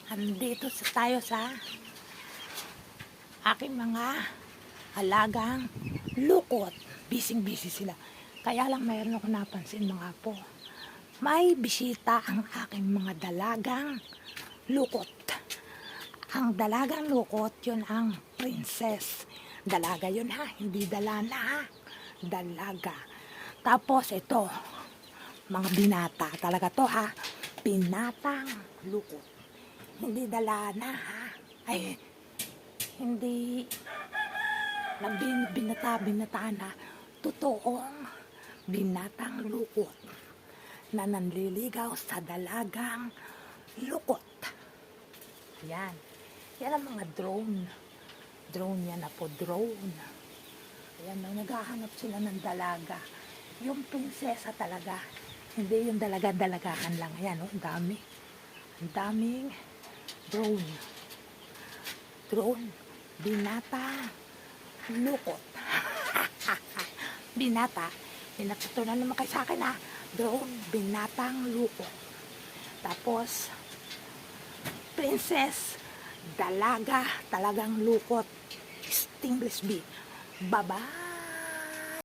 Tayo sa aking mga alagang lukot. Bising-busy sila. Kaya lang mayroon ako napansin mga po. May bisita ang aking mga dalagang lukot. Ang dalagang lukot, yun ang princess. Dalaga yun ha, hindi dalana ha. Dalaga. Tapos ito, mga binata. Talaga to ha. Binatang lukot. Hindi dalana ha. Ay, hindi na binata na. Totoong binatang lukot na nanliligaw sa dalagang lukot. Yan. Yan ang mga drone. Drone yan na po, drone. Ayan, naghahanap sila ng dalaga. Yung prinsesa talaga. Hindi yung dalaga-dalagahan lang. Ayan, oh, ang dami. Ang daming drone. Drone. Binata. Lukot. Binata. Pinatutunan naman kayo sa akin ha. Drone. Binatang lukot. Tapos, princess. Dalaga. Talagang lukot. Stingless bee. Bye-bye.